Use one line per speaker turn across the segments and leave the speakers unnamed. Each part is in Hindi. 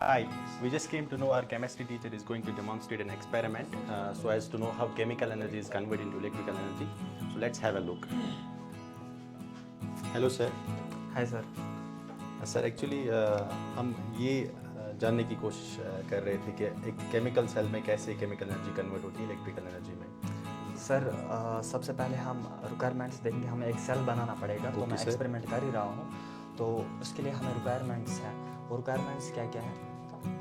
Hi, we just came to know our chemistry teacher is going to demonstrate an experiment so as to know how chemical energy is converted into electrical energy. So let's have a look. Hello sir.
Hi sir.
Sir actually हम ये जानने की कोशिश कर रहे थे कि एक केमिकल सेल में कैसे केमिकल एनर्जी कन्वर्ट होती है इलेक्ट्रिकल एनर्जी में।
सर सबसे पहले हम रिक्वायरमेंट्स देखेंगे, हमें एक सेल बनाना पड़ेगा। तो मैं एक्सपेरिमेंट कर ही रहा हूँ, तो उसके लिए हमें रिक्वायरमेंट्स हैं। वो रिक्वायरमेंट्स क्या क्या है?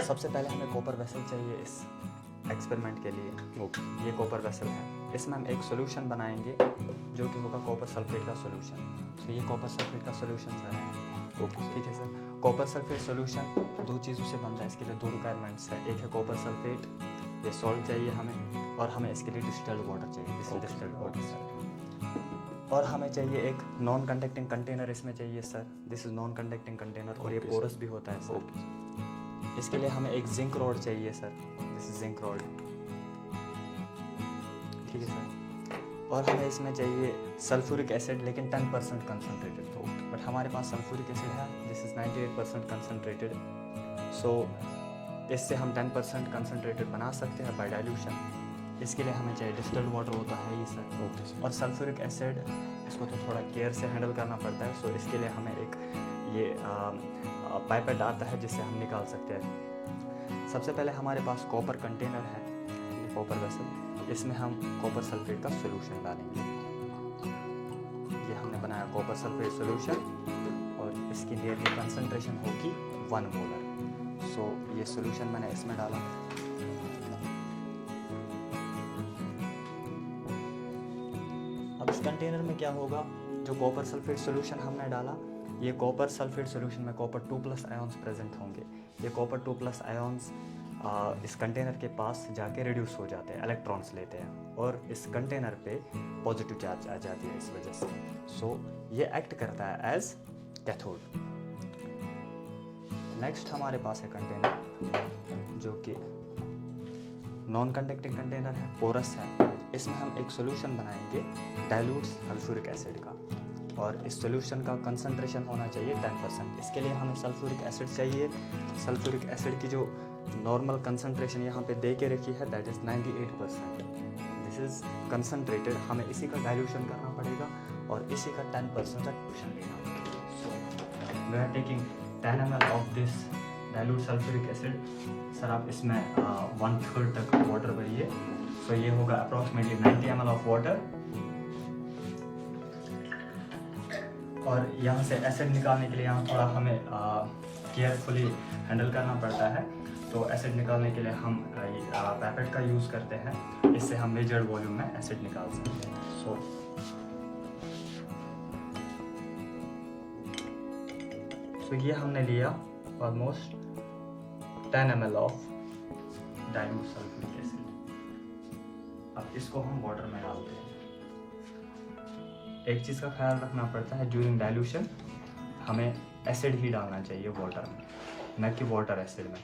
सबसे पहले हमें कॉपर वेसल चाहिए इस एक्सपेरिमेंट के लिए। ये कॉपर वेसल है, इसमें हम एक सोल्यूशन बनाएंगे जो कि होगा कॉपर सल्फेट का सोल्यूशन। तो ये कॉपर सल्फेट का सोल्यूशन सर है। ठीक है सर। कॉपर सल्फेट सोल्यूशन दो चीज़ों से बनता है, इसके लिए दो रिक्वायरमेंट्स है। एक है कॉपर सल्फेट, ये सॉल्ट चाहिए हमें, और हमें इसके लिए डिस्टिल्ड वाटर चाहिए। This is distilled water sir. और हमें चाहिए एक नॉन कंडक्टिंग कंटेनर इसमें चाहिए sir. This is non conducting container, और ये पोरस भी होता है सर। इसके लिए हमें एक जिंक रॉड चाहिए sir. This is zinc rod. ठीक है सर। और हमें इसमें चाहिए सल्फ्यूरिक एसिड, लेकिन 10% कंसनट्रेटेड। तो बट हमारे पास सल्फ्यूरिक एसिड है, दिस इज 98% कंसनट्रेटेड। सो इससे हम 10% कंसनट्रेटेड बना सकते हैं बाय डाइल्यूशन। इसके लिए हमें चाहिए डिस्टिल्ड वाटर होता है ये सर। और सल्फ्यूरिक एसिड इसको तो थोड़ा केयर से हैंडल करना पड़ता है। सो इसके लिए हमें एक ये पाइपेट आता है जिससे हम निकाल सकते हैं। सबसे पहले हमारे पास कॉपर कंटेनर है, ये कॉपर वेसल। इसमें हम कॉपर सल्फेट का सोल्यूशन डालेंगे। ये हमने बनाया कॉपर सल्फेट सोल्यूशन, और इसकी नियरली कंसंट्रेशन होगी 1 मोलर। सो ये सोल्यूशन मैंने इसमें डाला। अब इस कंटेनर में क्या होगा, जो कॉपर सल्फेट सोल्यूशन हमने डाला, ये कॉपर सल्फेट सोल्यूशन में कॉपर 2+ आयन्स प्रेजेंट होंगे। ये कॉपर 2+ आयन्स इस कंटेनर के पास जाके रिड्यूस हो जाते हैं, इलेक्ट्रॉन्स लेते हैं, और इस कंटेनर पे पॉजिटिव चार्ज आ जाती है इस वजह से। सो ये एक्ट करता है एज कैथोड। नेक्स्ट हमारे पास है कंटेनर जो कि नॉन कंडक्टिंग कंटेनर है, पोरस है। इसमें हम एक सोल्यूशन बनाएंगे डाइल्यूट सल्फ्यूरिक एसिड का, और इस सोल्यूशन का कंसंट्रेशन होना चाहिए 10%। इसके लिए हमें सल्फ्यूरिक एसिड चाहिए। सल्फ्यूरिक एसिड की जो नॉर्मल कंसंट्रेशन यहाँ पे दे के रखी है, that is 98%। This is concentrated. हमें इसी का डाइल्यूशन करना पड़ेगा, और इसी का 10% का डाइल्यूशन लेना पड़ेगा। So we are taking 10 ml of this dilute sulphuric acid. Sir आप इसमें 1/3 तक वाटर भरिए। सो ये होगा अप्रॉक्सीमेटली 90 ml ऑफ वाटर। और यहाँ से एसिड निकालने के लिए यहाँ थोड़ा हमें केयरफुली हैंडल करना पड़ता है। तो एसिड निकालने के लिए हम पाइपेट का यूज़ करते हैं। इससे हम मेजर्ड वॉल्यूम में एसिड निकाल सकते हैं। सो ये हमने लिया almost 10 ml of dilute sulphuric acid. अब इसको हम वाटर में डालते हैं। एक चीज़ का ख्याल रखना पड़ता है, ड्यूरिंग डाइल्यूशन हमें एसिड ही डालना चाहिए वाटर में, न कि वाटर एसिड में।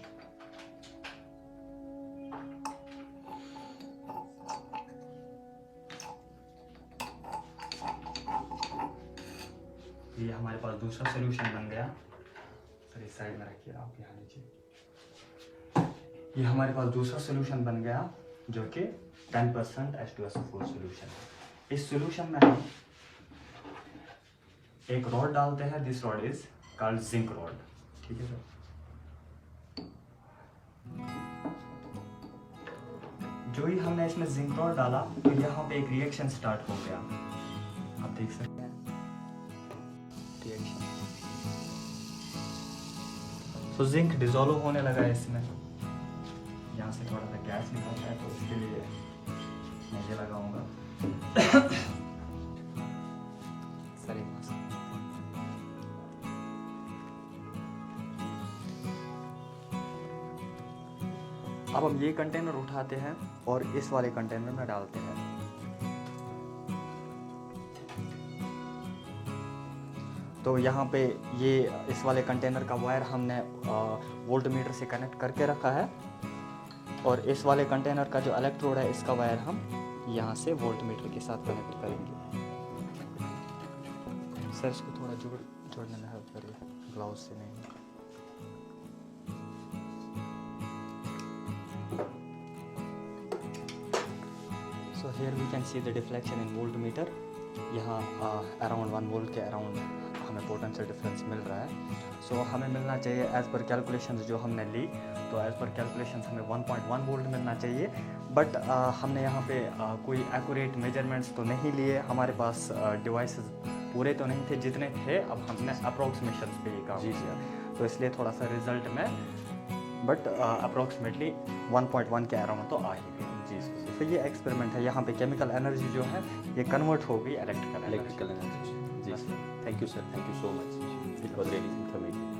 ये हमारे पास दूसरा सोल्यूशन बन गया। सर इस साइड में रखिए, आप यहाँ लीजिए। ये हमारे पास दूसरा सोल्यूशन बन गया जो कि 10% H2SO4 सोल्यूशन है। इस सोल्यूशन में हम एक रॉड डालते हैं। This rod is called zinc rod. ठीक है सर। जो ही हमने इसमें जिंक रॉड डाला, तो यहाँ पे एक रिएक्शन स्टार्ट हो गया। आप देख सकते हैं रिएक्शन। सो जिंक डिसॉल्व होने लगा है इसमें। यहाँ से थोड़ा सा गैस निकलता है, तो इसके लिए मैं ये लगाऊंगा। सर अब हम ये कंटेनर उठाते हैं और इस वाले कंटेनर में डालते हैं। तो यहाँ पे ये इस वाले कंटेनर का वायर हमने वोल्टमीटर से कनेक्ट करके रखा है, और इस वाले कंटेनर का जो इलेक्ट्रोड है, इसका वायर हम यहाँ से वोल्टमीटर के साथ कनेक्ट करेंगे। सर इसको थोड़ा जोड़ने में हेल्प करिए, ग्लाउज से नहीं। So here we can see the deflection in voltmeter. यहाँ अराउंड 1 वोल्ट के अराउंड हमें पोटेंशियल डिफरेंस मिल रहा है. सो हमें मिलना चाहिए एज़ पर कैलकुलेशंस जो हमने ली, तो एज़ पर कैलकुलेशंस हमें 1.1 वोल्ट मिलना चाहिए. बट हमने यहाँ पे कोई एक्यूरेट मेजरमेंट्स तो नहीं लिए, हमारे पास डिवाइसेस पूरे तो नहीं थे, जितने थे अब हमने अप्रोक्सीमेशन पे ही काम किया, तो इसलिए थोड़ा सा रिजल्ट में बट अप्रोक्सीमेटली 1.1 के अराउंड तो आ ही गई.
जी.
तो ये एक्सपेरिमेंट है. यहाँ पे केमिकल एनर्जी जो है ये कन्वर्ट हो गई इलेक्ट्रिकल
एनर्जी. जी sir. Thank you sir, thank you so much. It was really informative.